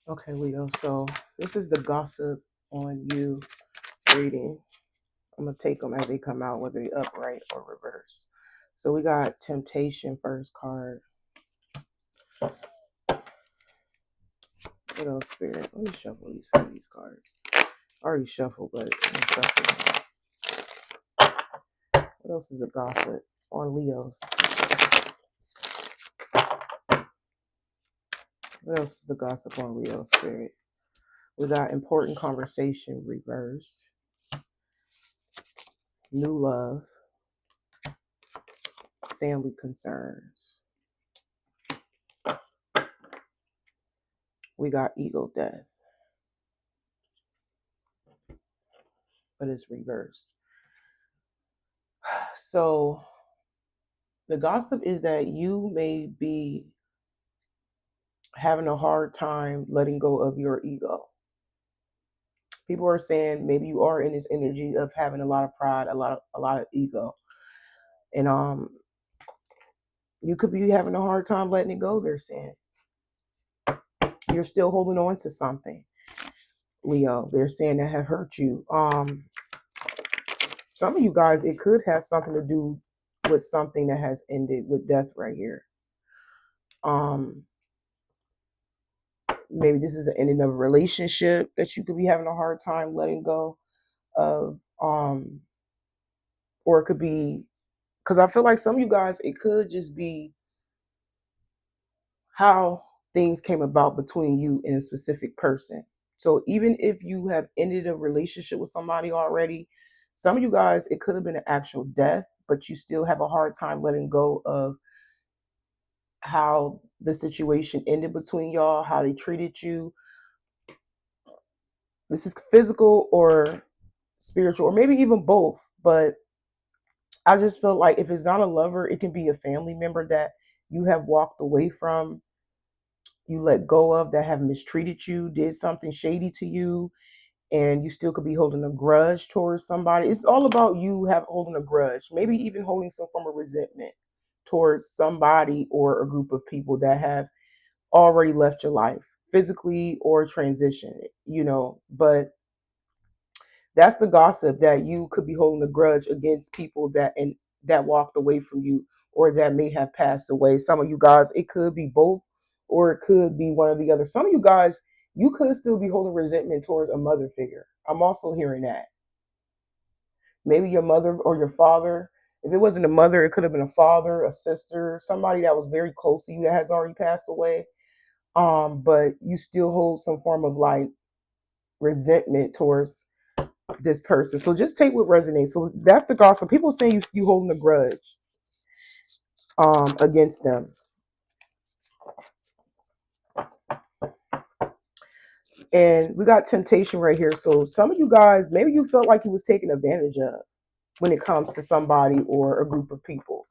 Okay, Leo. So this is the gossip on you reading. I'm gonna take them as they come out, whether they upright or reverse. So we got temptation first card. What else, Spirit? Let me shuffle some of these cards. I already shuffled, but I'm gonna shuffle. What else is the gossip on Leos? What else is the gossip on Leo, Spirit? We got important conversation reverse, new love, family concerns. We got ego death, but it's reversed. So the gossip is that you may be having a hard time letting go of your ego. People are saying maybe you are in this energy of having a lot of pride, a lot of ego. And you could be having a hard time letting it go, they're saying. You're still holding on to something, Leo. They're saying that have hurt you. Some of you guys, it could have something to do with something that has ended with death right here. Maybe this is an ending of a relationship that you could be having a hard time letting go of. Or it could be, because I feel like some of you guys, it could just be how things came about between you and a specific person. So even if you have ended a relationship with somebody already, some of you guys, it could have been an actual death, but you still have a hard time letting go of how the situation ended between y'all, how they treated you. This is physical or spiritual, or maybe even both. But I just feel like if it's not a lover, it can be a family member that you have walked away from, you let go of, that have mistreated you, did something shady to you, and you still could be holding a grudge towards somebody. It's all about you have holding a grudge, maybe even holding some form of resentment towards somebody or a group of people that have already left your life, physically or transition. But that's the gossip, that you could be holding a grudge against people that walked away from you or that may have passed away. Some of you guys, it could be both, or it could be one or the other. Some of you guys, you could still be holding resentment towards a mother figure. I'm also hearing that. Maybe your mother or your father. If it wasn't a mother, it could have been a father, a sister, somebody that was very close to you that has already passed away. But you still hold some form of like resentment towards this person. So just take what resonates. So that's the gossip. People saying you holding a grudge against them. And we got temptation right here. So some of you guys, maybe you felt like you was taken advantage of when it comes to somebody or a group of people.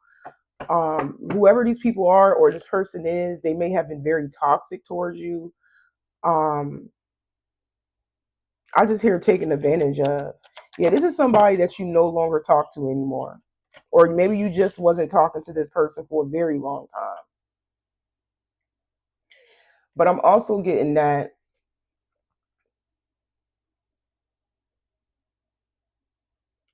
Whoever these people are or this person is, they may have been very toxic towards you. I just hear taken advantage of. Yeah, this is somebody that you no longer talk to anymore. Or maybe you just wasn't talking to this person for a very long time. But I'm also getting that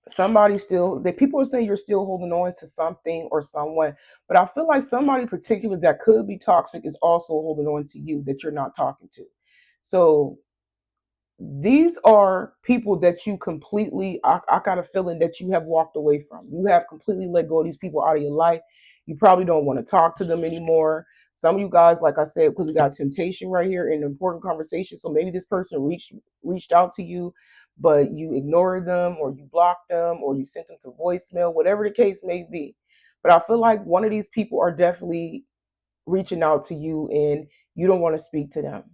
somebody still, that people are saying you're still holding on to something or someone, but I feel like somebody particular that could be toxic is also holding on to you that you're not talking to. So these are people that you completely, I got a feeling that you have walked away from. You have completely let go of these people out of your life. You probably don't want to talk to them anymore. Some of you guys, like I said, because we got temptation right here in an important conversation. So maybe this person reached out to you, but you ignored them or you blocked them or you sent them to voicemail, whatever the case may be. But I feel like one of these people are definitely reaching out to you and you don't want to speak to them.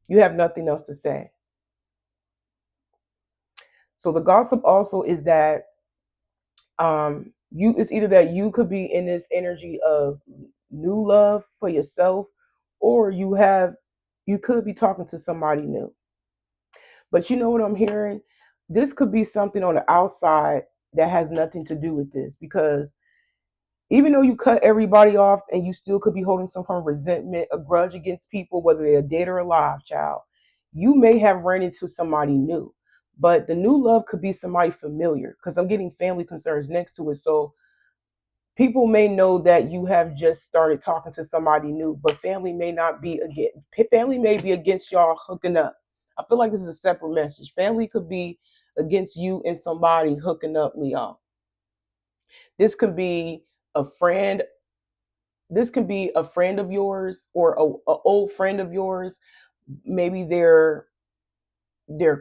You have nothing else to say. So the gossip also is that you, it's either that you could be in this energy of new love for yourself, or you could be talking to somebody new. But you know what I'm hearing? This could be something on the outside that has nothing to do with this, because Even though you cut everybody off and you still could be holding some kind of resentment, a grudge against people, whether they're dead or alive, child, you may have ran into somebody new. But the new love could be somebody familiar because I'm getting family concerns next to it. So people may know that you have just started talking to somebody new, but family may not be against. Family may be against y'all hooking up. I feel like this is a separate message. Family could be against you and somebody hooking up, Leon. This could be a friend. This can be a friend of yours or a old friend of yours. Maybe their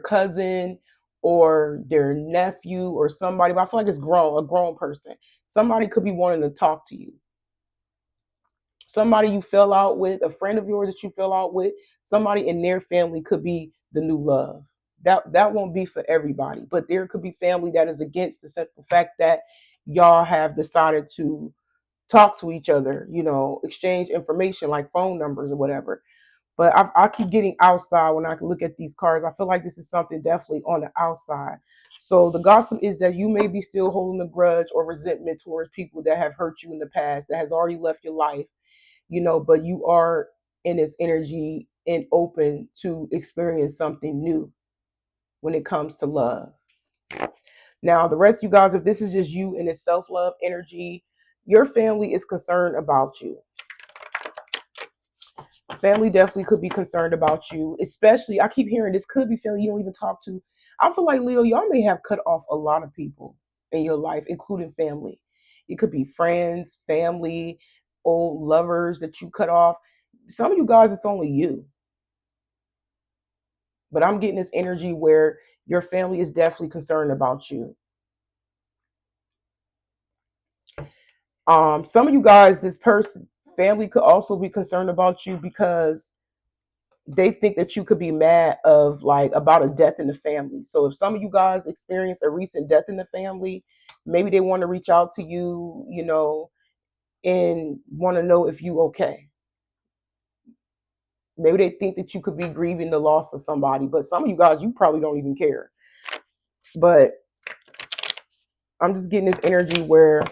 cousin or their nephew or somebody. But I feel like it's a grown person. Somebody could be wanting to talk to you. Somebody you fell out with, a friend of yours that you fell out with, somebody in their family could be the new love. That won't be for everybody, but there could be family that is against the simple fact that y'all have decided to talk to each other, exchange information like phone numbers or whatever. But I keep getting outside when I can look at these cards. I feel like this is something definitely on the outside. So the gossip is that you may be still holding a grudge or resentment towards people that have hurt you in the past, that has already left your life, but you are in this energy and open to experience something new when it comes to love. Now, the rest of you guys, if this is just you in this self love energy, your family is concerned about you. Family definitely could be concerned about you, especially, I keep hearing this could be family you don't even talk to. I feel like, Leo, y'all may have cut off a lot of people in your life, including family. It could be friends, family, old lovers that you cut off. Some of you guys, it's only you. But I'm getting this energy where your family is definitely concerned about you. Some of you guys, this person family could also be concerned about you because they think that you could be mad of like about a death in the family. So if some of you guys experience a recent death in the family, maybe they want to reach out to you, and want to know if you okay. Maybe they think that you could be grieving the loss of somebody, but some of you guys, you probably don't even care. But I'm just getting this energy where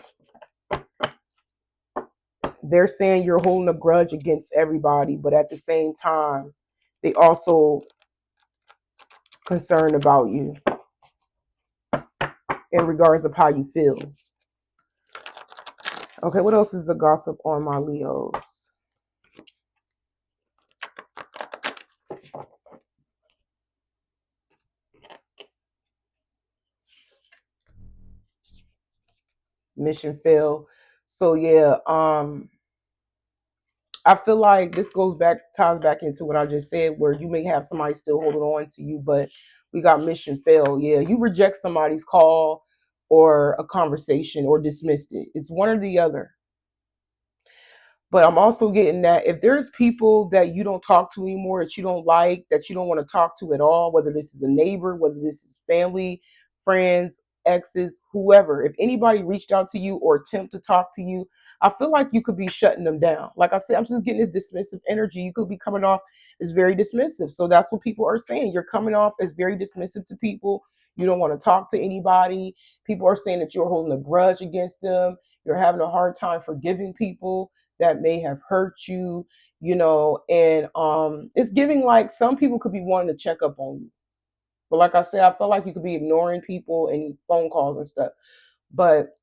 they're saying you're holding a grudge against everybody, but at the same time, they also concerned about you in regards of how you feel. Okay, what else is the gossip on my Leos? Mission fail. So yeah, I feel like this ties back into what I just said, where you may have somebody still holding on to you, but we got mission fail. Yeah, you reject somebody's call or a conversation or dismissed it. It's one or the other. But I'm also getting that if there's people that you don't talk to anymore, that you don't like, that you don't want to talk to at all, whether this is a neighbor, whether this is family, friends, exes, whoever, if anybody reached out to you or attempt to talk to you, I feel like you could be shutting them down. Like I said, I'm just getting this dismissive energy. You could be coming off as very dismissive. So that's what people are saying. You're coming off as very dismissive to people. You don't want to talk to anybody. People are saying that you're holding a grudge against them. You're having a hard time forgiving people that may have hurt you, and it's giving like some people could be wanting to check up on you. But like I said, I feel like you could be ignoring people and phone calls and stuff. But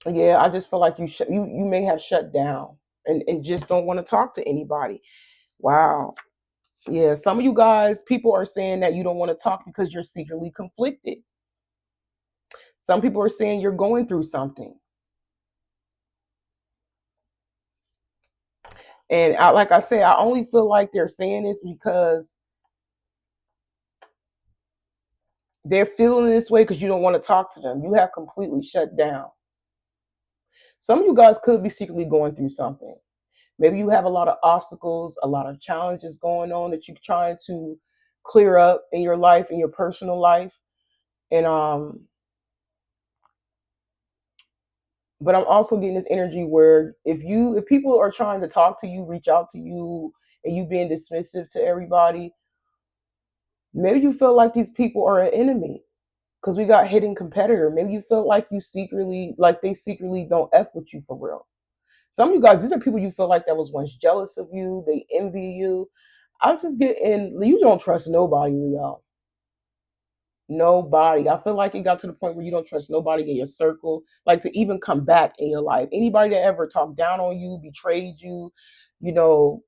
yeah, I just feel like you may have shut down and just don't want to talk to anybody. Wow. Yeah, some of you guys, people are saying that you don't want to talk because you're secretly conflicted. Some people are saying you're going through something. And like I said, I only feel like they're saying this because they're feeling this way because you don't want to talk to them. You have completely shut down. Some of you guys could be secretly going through something. Maybe you have a lot of obstacles, a lot of challenges going on that you're trying to clear up in your life, in your personal life. And but I'm also getting this energy where if people are trying to talk to you, reach out to you, and you being dismissive to everybody, maybe you feel like these people are an enemy. Because we got hidden competitor. Maybe you feel like you secretly, like they secretly don't F with you for real. Some of you guys, these are people you feel like that was once jealous of you. They envy you. I'm just getting, you don't trust nobody, Leo. Nobody. I feel like it got to the point where you don't trust nobody in your circle, like to even come back in your life. Anybody that ever talked down on you, betrayed you, you know,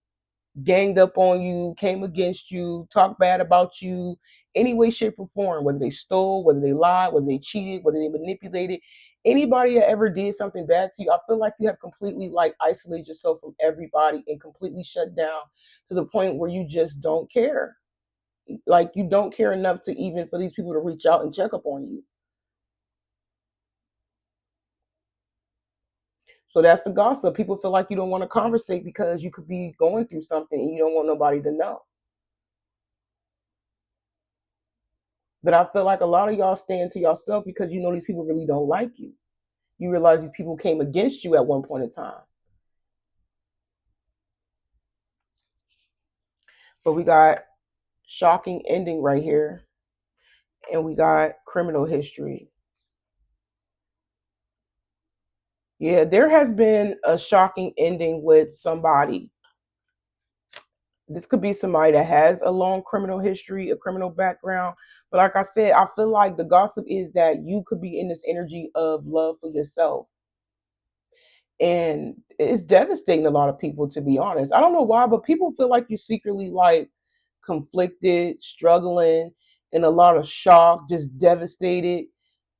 ganged up on you, came against you, talked bad about you, any way, shape, or form, whether they stole, whether they lied, whether they cheated, whether they manipulated, anybody that ever did something bad to you, I feel like you have completely like isolated yourself from everybody and completely shut down to the point where you just don't care. Like you don't care enough to even for these people to reach out and check up on you. So that's the gossip. People feel like you don't want to conversate because you could be going through something and you don't want nobody to know. But I feel like a lot of y'all staying to yourself because you know these people really don't like you. You realize these people came against you at one point in time. But we got shocking ending right here, and we got criminal history. Yeah, there has been a shocking ending with somebody. This could be somebody that has a long criminal history, a criminal background. But like I said, I feel like the gossip is that you could be in this energy of love for yourself. And it's devastating a lot of people, to be honest. I don't know why, but people feel like you're secretly like conflicted, struggling, in a lot of shock, just devastated.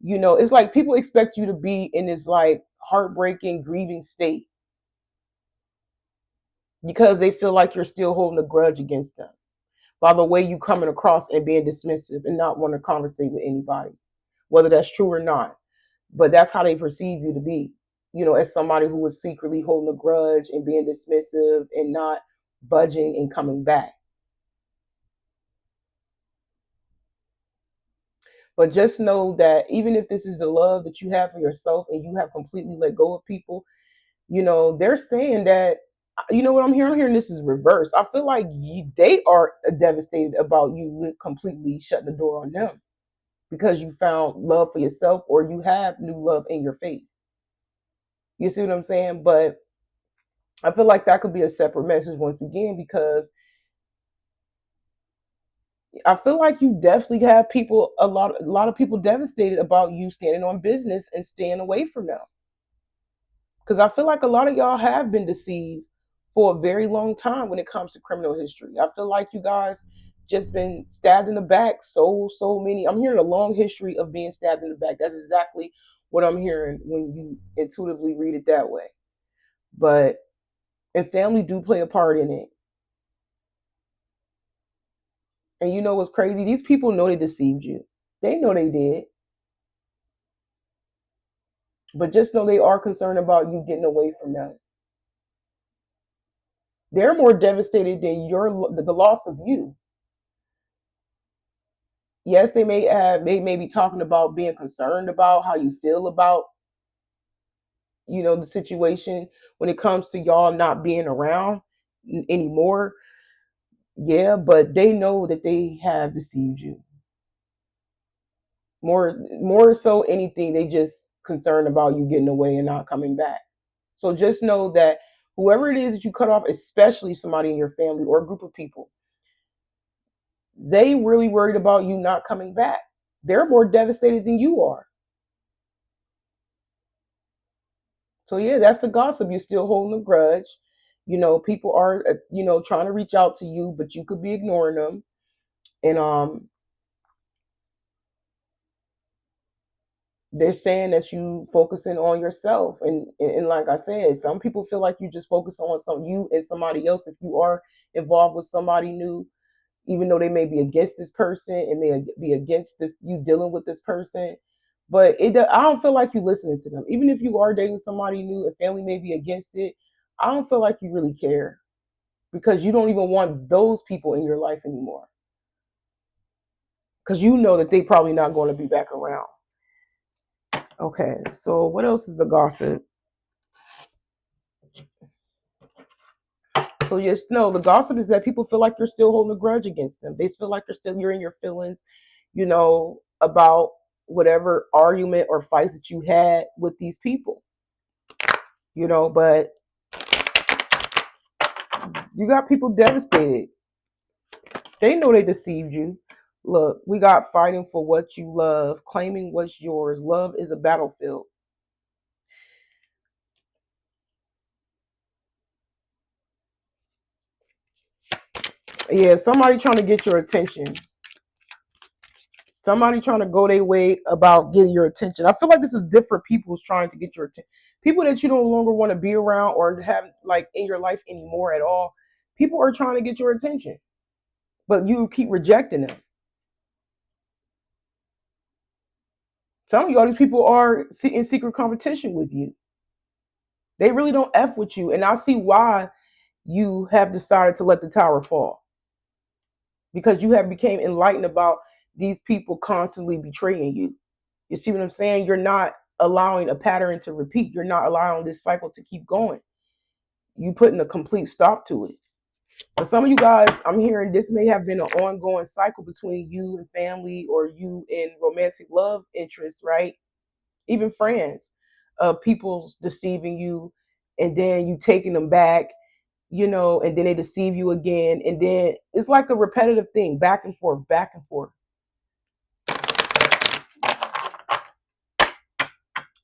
It's like people expect you to be in this like heartbreaking, grieving state because they feel like you're still holding a grudge against them by the way you coming across and being dismissive and not want to conversate with anybody, whether that's true or not. But that's how they perceive you to be, as somebody who was secretly holding a grudge and being dismissive and not budging and coming back. But just know that even if this is the love that you have for yourself and you have completely let go of people, they're saying that, what I'm hearing? I'm hearing this is reverse. I feel like they are devastated about you completely shutting the door on them because you found love for yourself or you have new love in your face. You see what I'm saying? But I feel like that could be a separate message once again because I feel like you definitely have people a lot of people devastated about you standing on business and staying away from them. Because I feel like a lot of y'all have been deceived for a very long time when it comes to criminal history. I feel like you guys just been stabbed in the back so many. I'm hearing a long history of being stabbed in the back. That's exactly what I'm hearing when you intuitively read it that way. But and family do play a part in it. And you know what's crazy? These people know they deceived you. They know they did. But just know they are concerned about you getting away from them. They're more devastated than the loss of you. Yes, they may be talking about being concerned about how you feel about, the situation when it comes to y'all not being around anymore. Yeah, but they know that they have deceived you. More so anything, they just concerned about you getting away and not coming back. So just know that whoever it is that you cut off, especially somebody in your family or a group of people, they really worried about you not coming back. They're more devastated than you are. So yeah, that's the gossip. You're still holding a grudge. People are trying to reach out to you, but you could be ignoring them. And they're saying that you focusing on yourself. And like I said, some people feel like you just focus on you and somebody else if you are involved with somebody new, even though they may be against this person and may be against this you dealing with this person. But I don't feel like you listening to them. Even if you are dating somebody new and family may be against it, I don't feel like you really care because you don't even want those people in your life anymore. Because you know that they probably not going to be back around. Okay, so what else is the gossip? So just know the gossip is that people feel like you're still holding a grudge against them. They feel like you're in your feelings, about whatever argument or fights that you had with these people, but you got people devastated. They know they deceived you. Look, we got fighting for what you love, claiming what's yours. Love is a battlefield. Yeah, somebody trying to get your attention. Somebody trying to go their way about getting your attention. I feel like this is different people's trying to get your attention. People that you no longer want to be around or have like in your life anymore at all. People are trying to get your attention, but you keep rejecting them. Some of you, all these people are in secret competition with you. They really don't F with you. And I see why you have decided to let the tower fall. Because you have become enlightened about these people constantly betraying you. You see what I'm saying? You're not allowing a pattern to repeat. You're not allowing this cycle to keep going. You putting a complete stop to it. But some of you guys, I'm hearing this may have been an ongoing cycle between you and family or you and romantic love interests, right? Even friends, people's deceiving you and then you taking them back, and then they deceive you again. And then it's like a repetitive thing, back and forth, back and forth.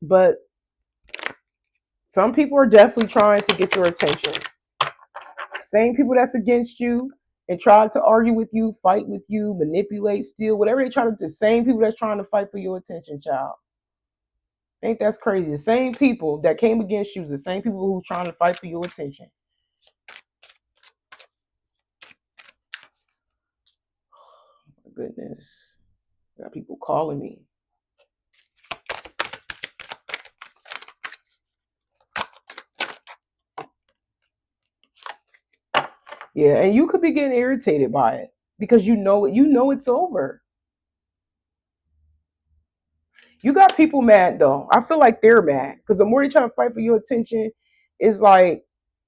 But some people are definitely trying to get your attention. Same people that's against you and try to argue with you, fight with you, manipulate, steal, whatever they try to do. Same people that's trying to fight for your attention, child. Ain't that's crazy? The same people that came against you is the same people who trying to fight for your attention. Oh, my goodness. Got people calling me. Yeah, and you could be getting irritated by it because you know it's over. You got people mad though. I feel like they're mad because the more they try to fight for your attention, it's like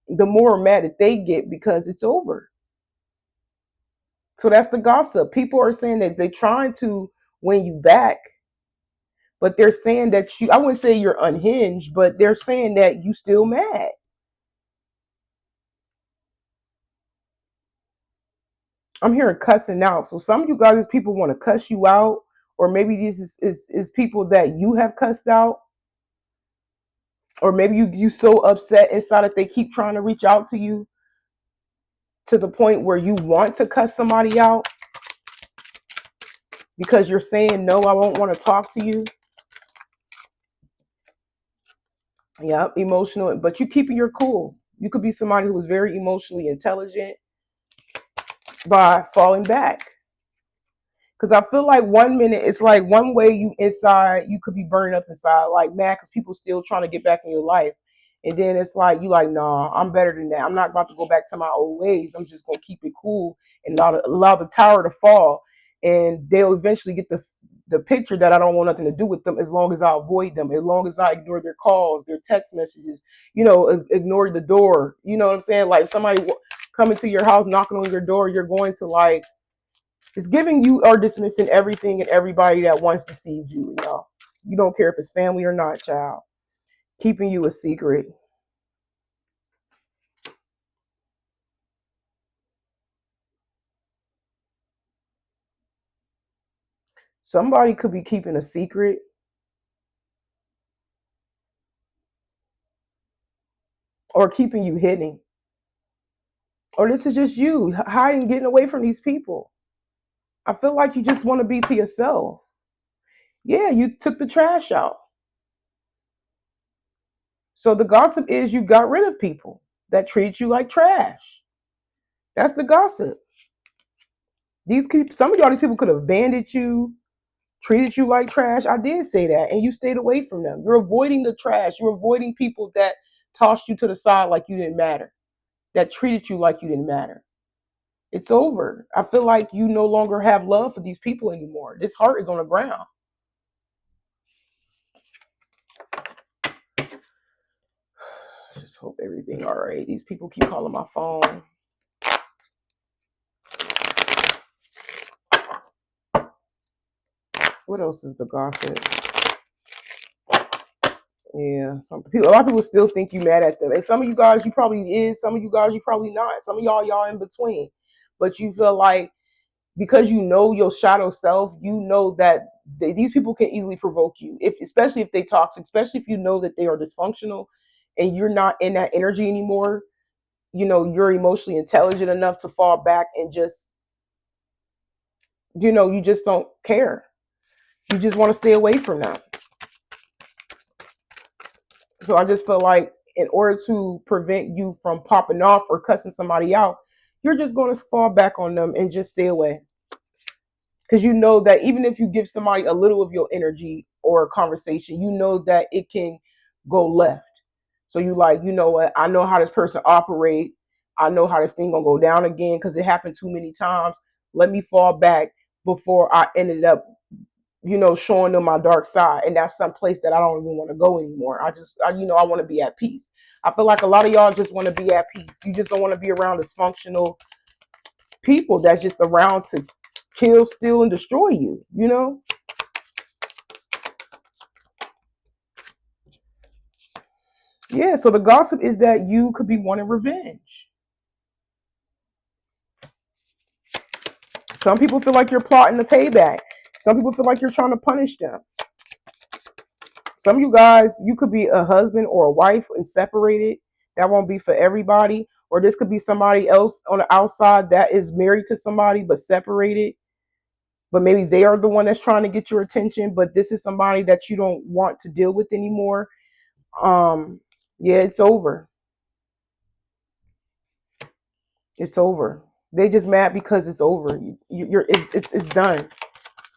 the more mad that they get because it's over. So that's the gossip. People are saying that they're trying to win you back, but they're saying that I wouldn't say you're unhinged, but they're saying that you still mad. I'm hearing cussing out. So some of you guys, people want to cuss you out, or maybe these is people that you have cussed out, or maybe you so upset inside that they keep trying to reach out to you to the point where you want to cuss somebody out because you're saying no, I won't want to talk to you. Yeah, emotional, but you keeping your cool. You could be somebody who is very emotionally intelligent by falling back. Because I feel like 1 minute it's like one way you inside, you could be burning up inside, like mad because people still trying to get back in your life. And then it's like you like, nah, I'm better than that. I'm not about to go back to my old ways. I'm just gonna keep it cool and not allow the tower to fall. And they'll eventually get the picture that I don't want nothing to do with them as long as I avoid them, as long as I ignore their calls, their text messages, ignore the door. You know what I'm saying? Like somebody coming to your house, knocking on your door, you're going to like it's giving you are dismissing everything and everybody that wants to see you, y'all. You don't care if it's family or not, child. Keeping you a secret. Somebody could be keeping a secret, or keeping you hidden. Or this is just you hiding, getting away from these people. I feel like you just want to be to yourself. Yeah, you took the trash out. So the gossip is you got rid of people that treat you like trash. That's the gossip. Some of y'all, these people could have abandoned you, treated you like trash. I did say that, and you stayed away from them. You're avoiding the trash. You're avoiding people that tossed you to the side like you didn't matter, that treated you like you didn't matter. It's over. I feel like you no longer have love for these people anymore. This heart is on the ground. I just hope everything all right. These people keep calling my phone. What else is the gossip? Yeah, a lot of people still think you mad at them, and some of you guys you probably is, some of you guys you probably not, some of y'all in between, but you feel like because you know your shadow self, you know that these people can easily provoke you, if especially if they toxic, especially if you know that they are dysfunctional, and you're not in that energy anymore. You know you're emotionally intelligent enough to fall back and just you just don't care. You just want to stay away from them. So I just feel like in order to prevent you from popping off or cussing somebody out, you're just going to fall back on them and just stay away. Because you know that even if you give somebody a little of your energy or a conversation, you know that it can go left. So you like, you know what? I know how this person operate. I know how this thing gonna go down again because it happened too many times. Let me fall back before I ended up showing them my dark side. And that's some place that I don't even want to go anymore. I want to be at peace. I feel like a lot of y'all just want to be at peace. You just don't want to be around dysfunctional people that's just around to kill, steal, and destroy you, Yeah, so the gossip is that you could be wanting revenge. Some people feel like you're plotting the payback. Some people feel like you're trying to punish them. Some of you guys, you could be a husband or a wife and separated. That won't be for everybody. Or this could be somebody else on the outside that is married to somebody but separated. But maybe they are the one that's trying to get your attention. But this is somebody that you don't want to deal with anymore. Um, yeah, it's over. It's over. They just mad because it's over. It's done.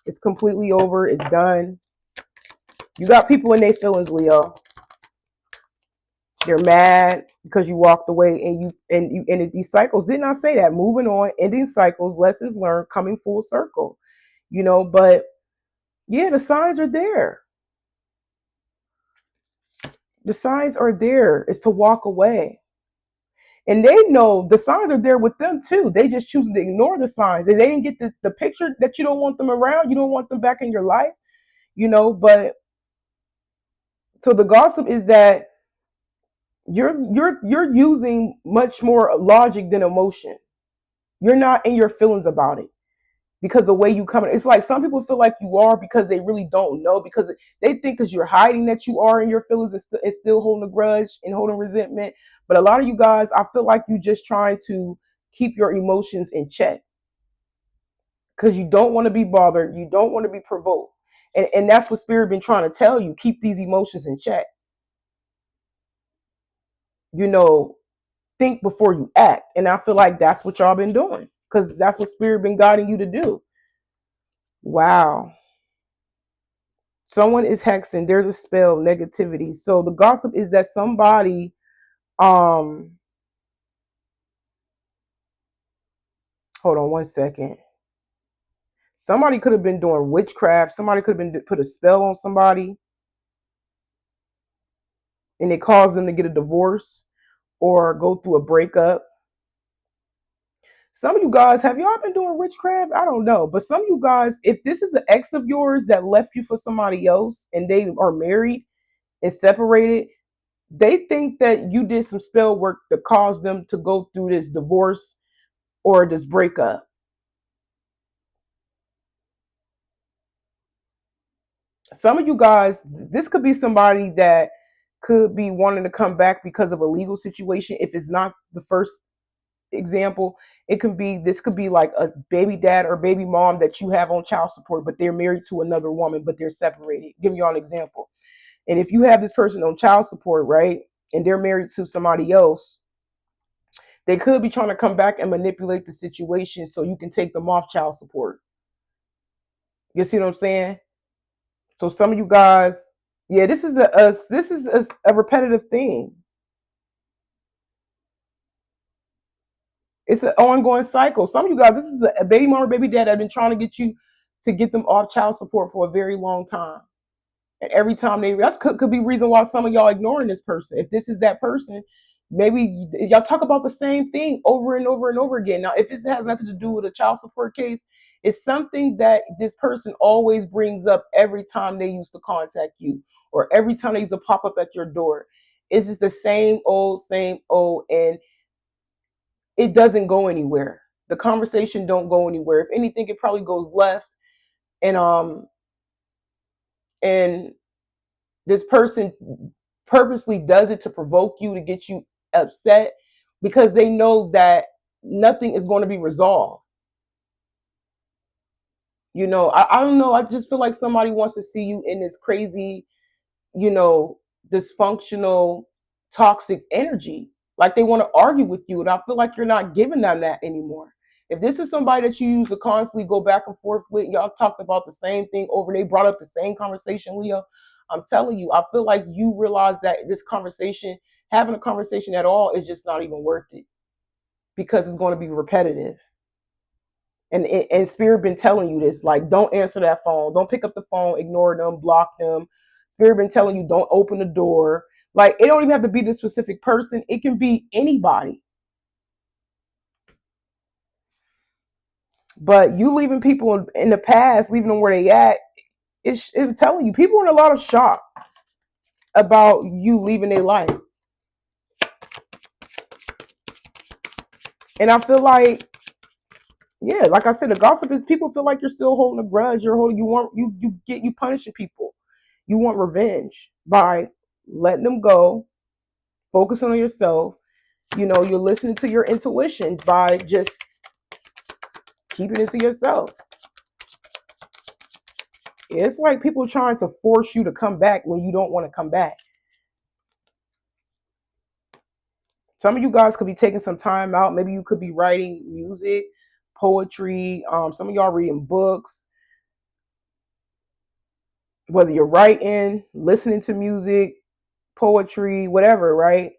It's completely over. It's done. You got people in their feelings, Leo. They're mad because you walked away, and you ended these cycles. Didn't I say that? Moving on, ending cycles, lessons learned, coming full circle. But yeah, the signs are there. The signs are there. It's to walk away. And they know the signs are there with them too. They just choose to ignore the signs. They didn't get the picture that you don't want them around. You don't want them back in your life, but so the gossip is that you're using much more logic than emotion. You're not in your feelings about it because the way you come in, it's like some people feel like you are because they really don't know, because they think because you're hiding that you are in your feelings and still holding a grudge and holding resentment. But a lot of you guys, I feel like you just trying to keep your emotions in check because you don't want to be bothered, you don't want to be provoked, and that's what spirit been trying to tell you: keep these emotions in check. you know think before you act. And I feel like that's what y'all been doing because that's what spirit been guiding you to do. Wow. Someone is hexing. There's a spell, negativity. So the gossip is that somebody, um, hold on one second. Somebody could have been doing witchcraft. Somebody could have been put a spell on somebody, and it caused them to get a divorce or go through a breakup. Some of you guys, have y'all been doing witchcraft? I don't know. But some of you guys, if this is an ex of yours that left you for somebody else and they are married and separated, they think that you did some spell work that caused them to go through this divorce or this breakup. Some of you guys, this could be somebody that could be wanting to come back because of a legal situation. If it's not the first example, this could be like a baby dad or baby mom that you have on child support, but they're married to another woman, but they're separated. Give you an example. And if you have this person on child support, right, and they're married to somebody else, they could be trying to come back and manipulate the situation so you can take them off child support. You see what I'm saying? So some of you guys, yeah, this is a repetitive thing. It's an ongoing cycle. Some of you guys, this is a baby mama or baby dad that have been trying to get you to get them off child support for a very long time. And every time could be reason why some of y'all ignoring this person. If this is that person, Maybe y'all talk about the same thing over and over and over again. Now, if it has nothing to do with a child support case, it's something that this person always brings up every time they used to contact you or every time they used to pop up at your door. It's just the same old, and it doesn't go anywhere. The conversation don't go anywhere. If anything, it probably goes left, and and this person purposely does it to provoke you, to get you upset, because they know that nothing is going to be resolved. I don't know. I just feel like somebody wants to see you in this crazy, you know, dysfunctional, toxic energy. Like they want to argue with you. And I feel like you're not giving them that anymore. If this is somebody that you used to constantly go back and forth with, y'all talked about the same thing over, they brought up the same conversation, Leo. I'm telling you, I feel like you realize that this conversation, having a conversation at all, is just not even worth it because it's going to be repetitive. And Spirit been telling you this, like, don't answer that phone, don't pick up the phone, ignore them, block them. Spirit been telling you, don't open the door. Like, it don't even have to be this specific person, it can be anybody. But you leaving people in the past, leaving them where they at, it's telling you, people are in a lot of shock about you leaving their life. And I feel like, yeah, like I said, the gossip is people feel like you're still holding a grudge. You punishing people. You want revenge by letting them go, focusing on yourself. You're listening to your intuition by just keeping it to yourself. It's like people trying to force you to come back when you don't want to come back. Some of you guys could be taking some time out. Maybe you could be writing music, poetry. Some of y'all reading books. Whether you're writing, listening to music, poetry, whatever, right?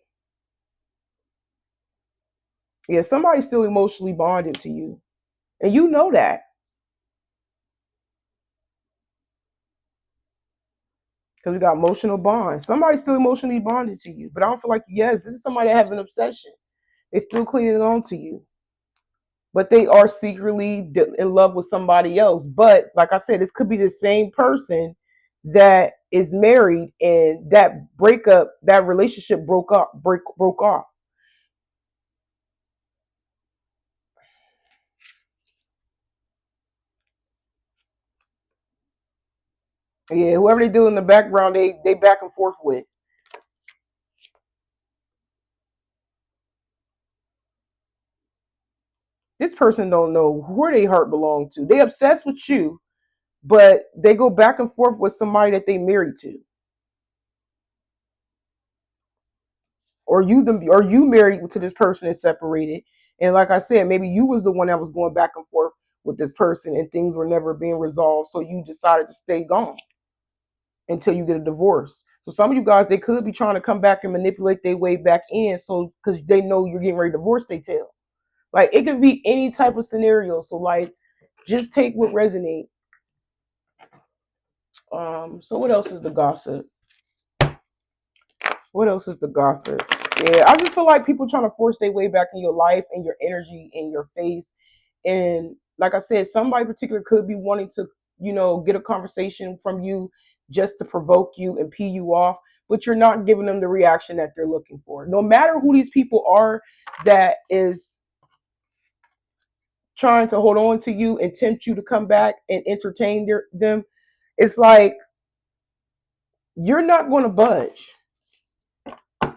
Yeah, somebody's still emotionally bonded to you. And you know that. Because we got emotional bonds. Somebody's still emotionally bonded to you. But I don't feel like, yes, this is somebody that has an obsession. They still clinging on to you. But they are secretly in love with somebody else. But like I said, this could be the same person that is married, and that relationship broke off. Yeah, whoever they do in the background, they back and forth with. This person don't know where their heart belong to. They obsessed with you, but they go back and forth with somebody that they married to. Or you married to this person and separated. And like I said, maybe you was the one that was going back and forth with this person and things were never being resolved. So you decided to stay gone until you get a divorce. So some of you guys, they could be trying to come back and manipulate their way back in. So because they know you're getting ready to divorce, they tell. Like it could be any type of scenario. So like just take what resonate. So what else is the gossip? What else is the gossip? Yeah, I just feel like people trying to force their way back in your life and your energy in your face. And like I said, somebody particular could be wanting to, get a conversation from you just to provoke you and pee you off, but you're not giving them the reaction that they're looking for. No matter who these people are that is trying to hold on to you and tempt you to come back and entertain them, it's like you're not going to budge.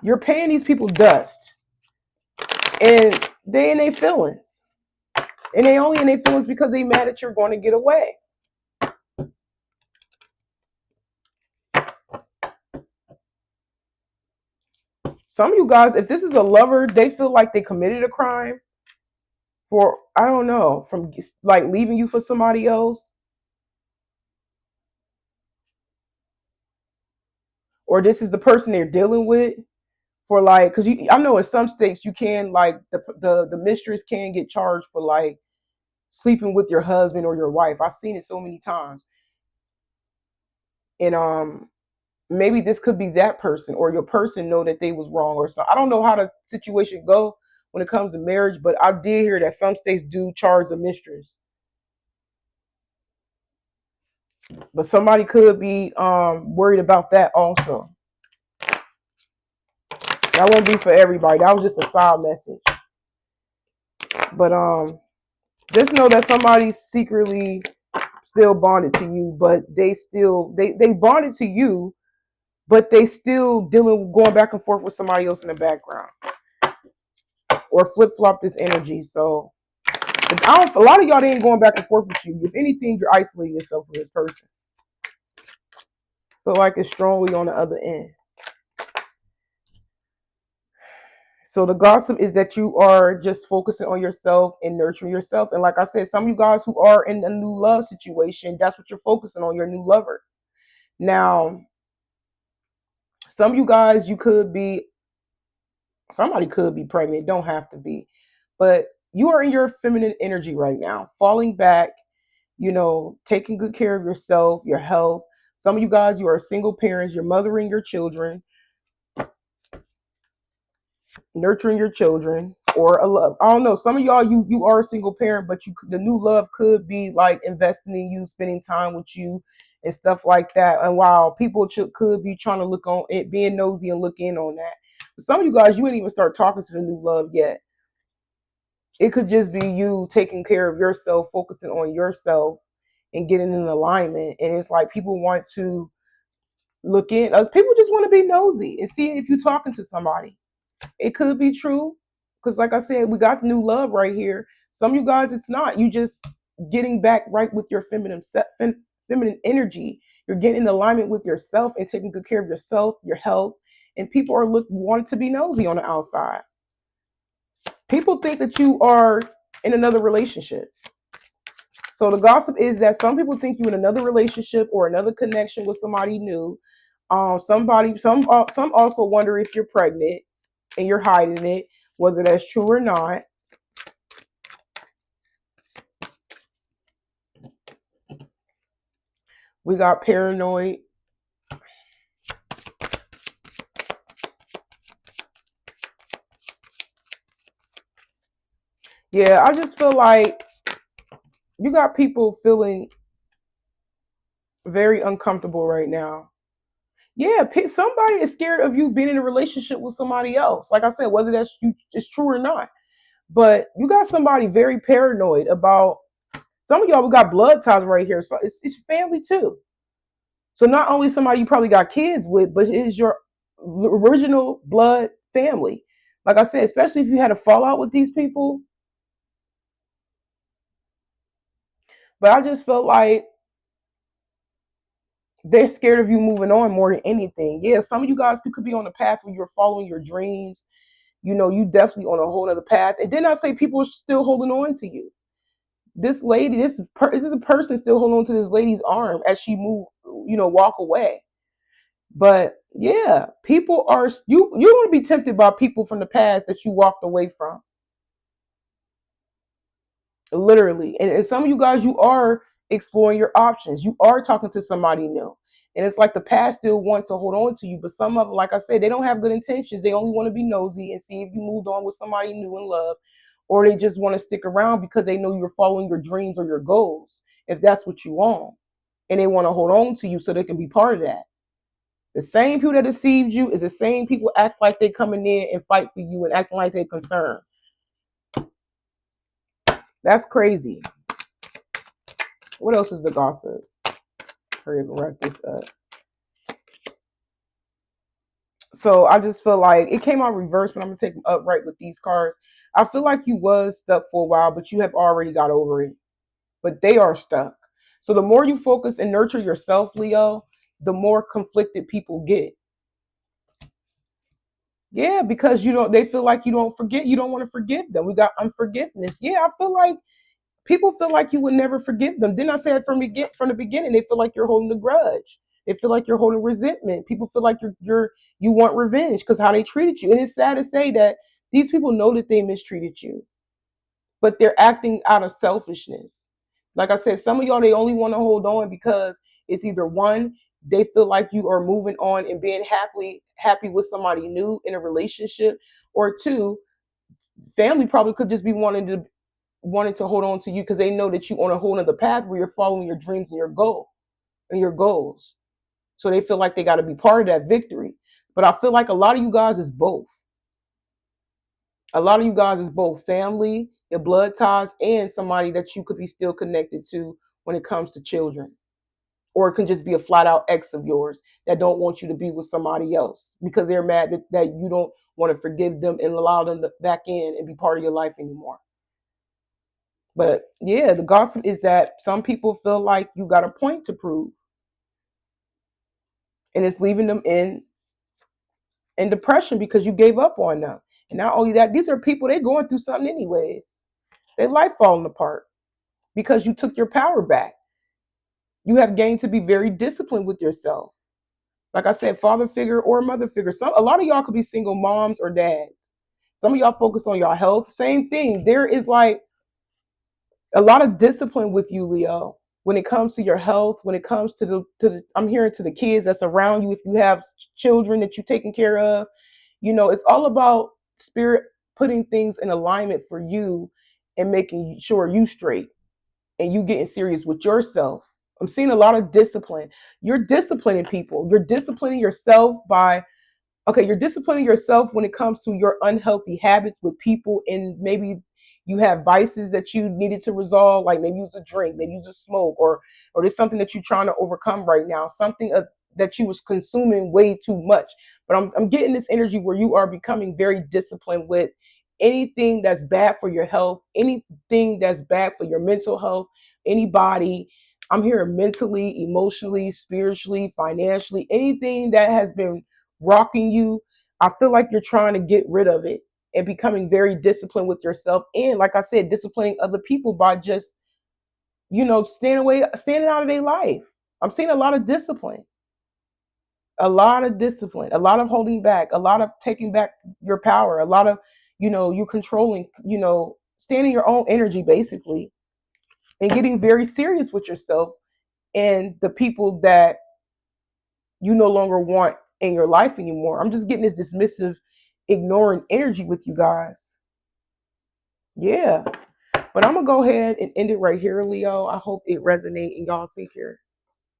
You're paying these people dust, and they in their feelings, and they only in their feelings because they mad that you're going to get away. Some of you guys, if this is a lover, they feel like they committed a crime for, I don't know, from like leaving you for somebody else, or this is the person they're dealing with for, like, because I know in some states you can, like, the mistress can get charged for like sleeping with your husband or your wife. I've seen it so many times. And maybe this could be that person, or your person know that they was wrong or so. I don't know how the situation go when it comes to marriage, but I did hear that some states do charge a mistress. But somebody could be worried about that also. That won't be for everybody. That was just a side message. But just know that somebody's secretly still bonded to you, but they bonded to you, but they still dealing going back and forth with somebody else in the background, or flip flop this energy. So a lot of y'all they ain't going back and forth with you. If anything, you're isolating yourself from this person. Feel like it's strongly on the other end. So the gossip is that you are just focusing on yourself and nurturing yourself. And like I said, some of you guys who are in a new love situation, that's what you're focusing on, your new lover. Now, some of you guys, somebody could be pregnant, don't have to be, but you are in your feminine energy right now, falling back, taking good care of yourself, your health. Some of you guys, you are single parents, you're mothering your children, nurturing your children, or a love. I don't know. Some of y'all, you are a single parent, but the new love could be like investing in you, spending time with you, and stuff like that. And while people could be trying to look on it, being nosy and look in on that. But some of you guys, you ain't even start talking to the new love yet. It could just be you taking care of yourself, focusing on yourself, and getting in alignment. And it's like people want to look in. People just want to be nosy and see if you're talking to somebody. It could be true, because like I said, we got new love right here. Some of you guys, it's not. You just getting back right with your feminine energy. You're getting in alignment with yourself and taking good care of yourself, your health. And people are wanting to be nosy on the outside. People think that you are in another relationship. So the gossip is that some people think you in another relationship or another connection with somebody new. Some also wonder if you're pregnant and you're hiding it, whether that's true or not. We got paranoid. Yeah, I just feel like you got people feeling very uncomfortable right now. Yeah, somebody is scared of you being in a relationship with somebody else. Like I said, whether that's you, it's true or not. But you got somebody very paranoid about. Some of y'all, we got blood ties right here, so it's family too. So not only somebody you probably got kids with, but it is your original blood family. Like I said, especially if you had a fallout with these people. But I just felt like they're scared of you moving on more than anything. Yeah, some of you guys could be on the path where you're following your dreams. You definitely on a whole other path. And then I say people are still holding on to you. This lady, this is a person still holding on to this lady's arm as she move, walk away. But yeah, people are you want to be tempted by people from the past that you walked away from. Literally. And some of you guys, you are exploring your options. You are talking to somebody new. And it's like the past still want to hold on to you. But some of them, like I said, they don't have good intentions. They only want to be nosy and see if you moved on with somebody new in love. Or they just want to stick around because they know you're following your dreams or your goals, if that's what you want. And they want to hold on to you so they can be part of that. The same people that deceived you is the same people act like they coming in and fight for you and acting like they're concerned. That's crazy. What else is the gossip? Hurry up and wrap this up. So I just feel like it came out reverse, but I'm gonna take them upright with these cards. I feel like you was stuck for a while, but you have already got over it. But they are stuck. So the more you focus and nurture yourself, Leo, the more conflicted people get. Yeah, because they feel like you don't forget, you don't want to forgive them. We got unforgiveness. Yeah, I feel like people feel like you would never forgive them. Didn't I say it from the beginning? They feel like you're holding a grudge. They feel like you're holding resentment. People feel like you want revenge because how they treated you. And it's sad to say that these people know that they mistreated you, but they're acting out of selfishness. Like I said, some of y'all they only want to hold on because it's either one, they feel like you are moving on and being happy with somebody new in a relationship. Or two, family probably could just be wanting to hold on to you because they know that you're on a whole other path where you're following your dreams and your goals. So they feel like they got to be part of that victory. But I feel like a lot of you guys is both. A lot of you guys is both family, your blood ties, and somebody that you could be still connected to when it comes to children. Or it can just be a flat out ex of yours that don't want you to be with somebody else because they're mad that you don't want to forgive them and allow them to back in and be part of your life anymore. But yeah, the gossip is that some people feel like you got a point to prove, and it's leaving them in depression because you gave up on them. And not only that, these are people, they're going through something anyways. Their life falling apart because you took your power back. You have gained to be very disciplined with yourself. Like I said, father figure or mother figure. A lot of y'all could be single moms or dads. Some of y'all focus on your health. Same thing. There is like a lot of discipline with you, Leo, when it comes to your health, when it comes to the I'm hearing to the kids that's around you. If you have children that you're taking care of, it's all about spirit putting things in alignment for you and making sure you straight and you getting serious with yourself. I'm seeing a lot of discipline. You're disciplining people. You're disciplining yourself by okay, you're disciplining yourself when it comes to your unhealthy habits with people, and maybe you have vices that you needed to resolve, like maybe use a drink, maybe use a smoke, or there's something that you're trying to overcome right now, something that you was consuming way too much. But I'm getting this energy where you are becoming very disciplined with anything that's bad for your health, anything that's bad for your mental health, anybody. I'm hearing mentally, emotionally, spiritually, financially, anything that has been rocking you. I feel like you're trying to get rid of it and becoming very disciplined with yourself. And like I said, disciplining other people by just, standing out of their life. I'm seeing a lot of discipline, a lot of holding back, a lot of taking back your power, a lot of, you controlling, standing your own energy basically and getting very serious with yourself and the people that you no longer want in your life anymore. I'm just getting this dismissive, ignoring energy with you guys. Yeah. But I'm going to go ahead and end it right here, Leo. I hope it resonates and y'all take care.